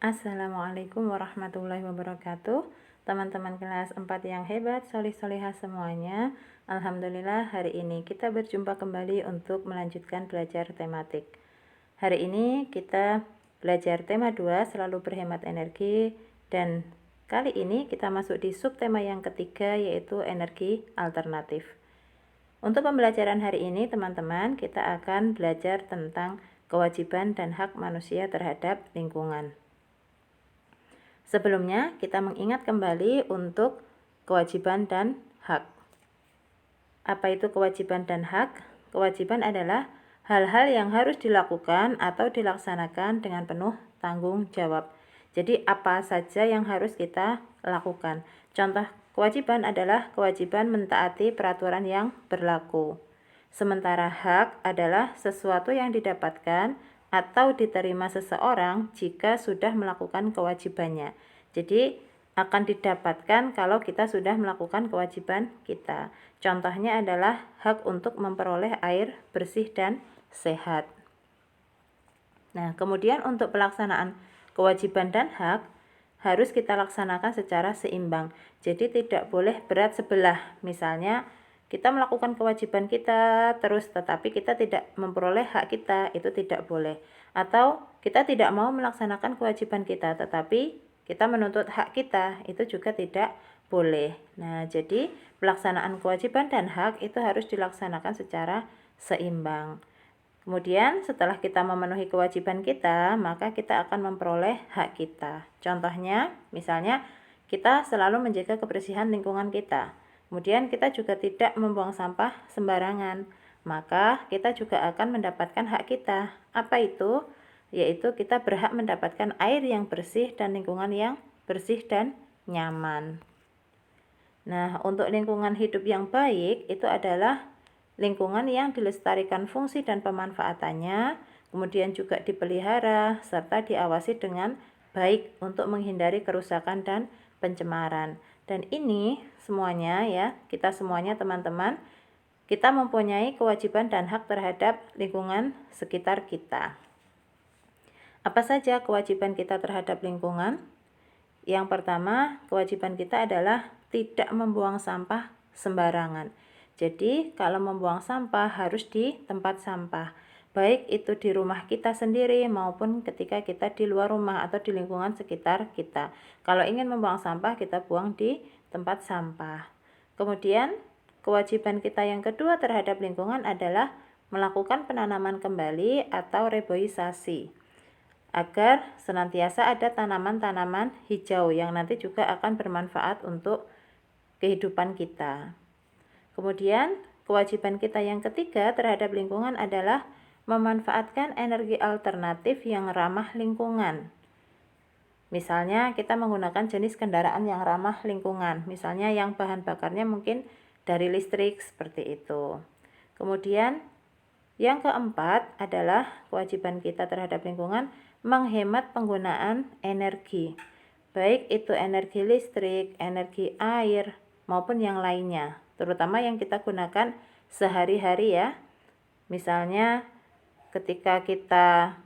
Assalamualaikum warahmatullahi wabarakatuh. Teman-teman kelas 4 yang hebat, solih-solihah semuanya. Alhamdulillah hari ini kita berjumpa kembali untuk melanjutkan belajar tematik. Hari ini kita belajar tema 2, selalu berhemat energi. Dan kali ini kita masuk di subtema yang ketiga, yaitu energi alternatif. Untuk pembelajaran hari ini teman-teman, kita akan belajar tentang kewajiban dan hak manusia terhadap lingkungan. Sebelumnya, kita mengingat kembali untuk kewajiban dan hak. Apa itu kewajiban dan hak? Kewajiban adalah hal-hal yang harus dilakukan atau dilaksanakan dengan penuh tanggung jawab. Jadi, apa saja yang harus kita lakukan? Contoh kewajiban adalah kewajiban mentaati peraturan yang berlaku. Sementara hak adalah sesuatu yang didapatkan atau diterima seseorang jika sudah melakukan kewajibannya. Jadi, akan didapatkan kalau kita sudah melakukan kewajiban kita. Contohnya adalah hak untuk memperoleh air bersih dan sehat. Nah, kemudian untuk pelaksanaan kewajiban dan hak harus kita laksanakan secara seimbang. Jadi tidak boleh berat sebelah. Misalnya kita melakukan kewajiban kita terus tetapi kita tidak memperoleh hak kita, itu tidak boleh. Atau kita tidak mau melaksanakan kewajiban kita tetapi kita menuntut hak kita, itu juga tidak boleh. Nah, jadi pelaksanaan kewajiban dan hak itu harus dilaksanakan secara seimbang. Kemudian setelah kita memenuhi kewajiban kita, maka kita akan memperoleh hak kita. Contohnya, misalnya kita selalu menjaga kebersihan lingkungan kita. Kemudian kita juga tidak membuang sampah sembarangan. Maka kita juga akan mendapatkan hak kita. Apa itu? Yaitu kita berhak mendapatkan air yang bersih dan lingkungan yang bersih dan nyaman. Nah, untuk lingkungan hidup yang baik itu adalah lingkungan yang dilestarikan fungsi dan pemanfaatannya, kemudian juga dipelihara serta diawasi dengan baik untuk menghindari kerusakan dan pencemaran. Dan ini semuanya ya, kita semuanya teman-teman, kita mempunyai kewajiban dan hak terhadap lingkungan sekitar kita. Apa saja kewajiban kita terhadap lingkungan? Yang pertama, kewajiban kita adalah tidak membuang sampah sembarangan. Jadi, kalau membuang sampah harus di tempat sampah. Baik itu di rumah kita sendiri maupun ketika kita di luar rumah atau di lingkungan sekitar kita. Kalau ingin membuang sampah, kita buang di tempat sampah. Kemudian, kewajiban kita yang kedua terhadap lingkungan adalah melakukan penanaman kembali atau reboisasi, agar senantiasa ada tanaman-tanaman hijau yang nanti juga akan bermanfaat untuk kehidupan kita. Kemudian, kewajiban kita yang ketiga terhadap lingkungan adalah memanfaatkan energi alternatif yang ramah lingkungan. Misalnya, kita menggunakan jenis kendaraan yang ramah lingkungan, misalnya yang bahan bakarnya mungkin dari listrik seperti itu. Kemudian, yang keempat adalah kewajiban kita terhadap lingkungan menghemat penggunaan energi, baik itu energi listrik, energi air, maupun yang lainnya, terutama yang kita gunakan sehari-hari ya. Misalnya ketika kita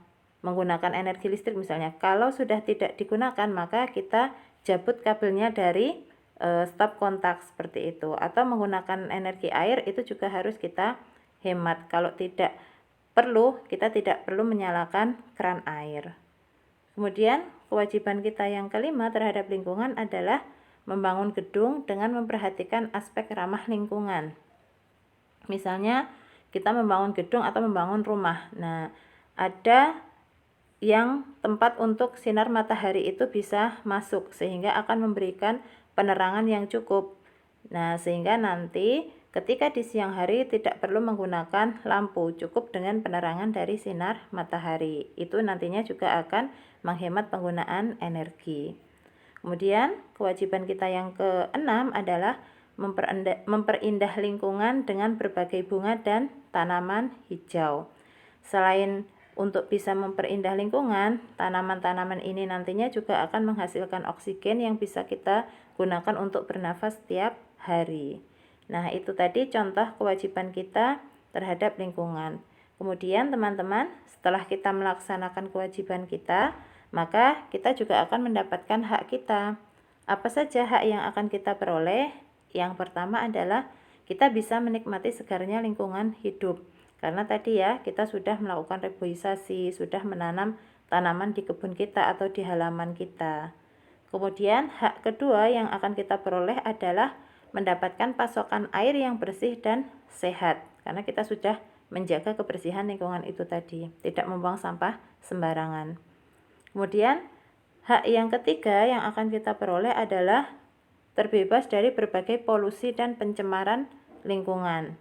menggunakan energi listrik misalnya, kalau sudah tidak digunakan maka kita cabut kabelnya dari stop kontak seperti itu. Atau menggunakan energi air itu juga harus kita hemat. Kalau tidak perlu, kita tidak perlu menyalakan keran air. Kemudian kewajiban kita yang kelima terhadap lingkungan adalah membangun gedung dengan memperhatikan aspek ramah lingkungan. Misalnya kita membangun gedung atau membangun rumah. Nah, ada yang tempat untuk sinar matahari itu bisa masuk sehingga akan memberikan penerangan yang cukup. Nah, sehingga nanti ketika di siang hari tidak perlu menggunakan lampu, cukup dengan penerangan dari sinar matahari. Itu nantinya juga akan menghemat penggunaan energi. Kemudian kewajiban kita yang keenam adalah memperindah lingkungan dengan berbagai bunga dan tanaman hijau. Selain untuk bisa memperindah lingkungan, tanaman-tanaman ini nantinya juga akan menghasilkan oksigen yang bisa kita gunakan untuk bernafas setiap hari. Nah, itu tadi contoh kewajiban kita terhadap lingkungan. Kemudian teman-teman, setelah kita melaksanakan kewajiban kita, maka kita juga akan mendapatkan hak kita. Apa saja hak yang akan kita peroleh? Yang pertama adalah kita bisa menikmati segarnya lingkungan hidup. Karena tadi ya, kita sudah melakukan reboisasi, sudah menanam tanaman di kebun kita atau di halaman kita. Kemudian hak kedua yang akan kita peroleh adalah mendapatkan pasokan air yang bersih dan sehat. Karena kita sudah menjaga kebersihan lingkungan itu tadi, tidak membuang sampah sembarangan. Kemudian hak yang ketiga yang akan kita peroleh adalah terbebas dari berbagai polusi dan pencemaran lingkungan.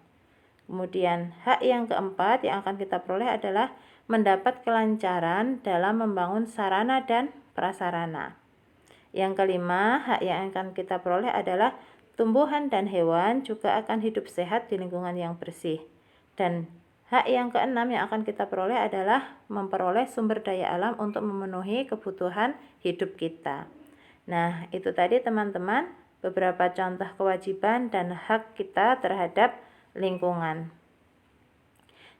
Kemudian hak yang keempat yang akan kita peroleh adalah mendapat kelancaran dalam membangun sarana dan prasarana. Yang kelima, hak yang akan kita peroleh adalah tumbuhan dan hewan juga akan hidup sehat di lingkungan yang bersih. Dan hak yang keenam yang akan kita peroleh adalah memperoleh sumber daya alam untuk memenuhi kebutuhan hidup kita. Nah, itu tadi teman-teman beberapa contoh kewajiban dan hak kita terhadap lingkungan.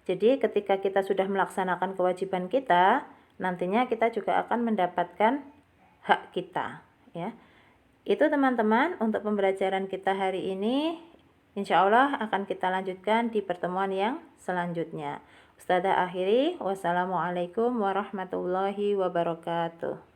Jadi ketika kita sudah melaksanakan kewajiban kita, nantinya kita juga akan mendapatkan hak kita, ya. Itu teman-teman untuk pembelajaran kita hari ini. Insya Allah akan kita lanjutkan di pertemuan yang selanjutnya. Ustazah akhiri, wassalamualaikum warahmatullahi wabarakatuh.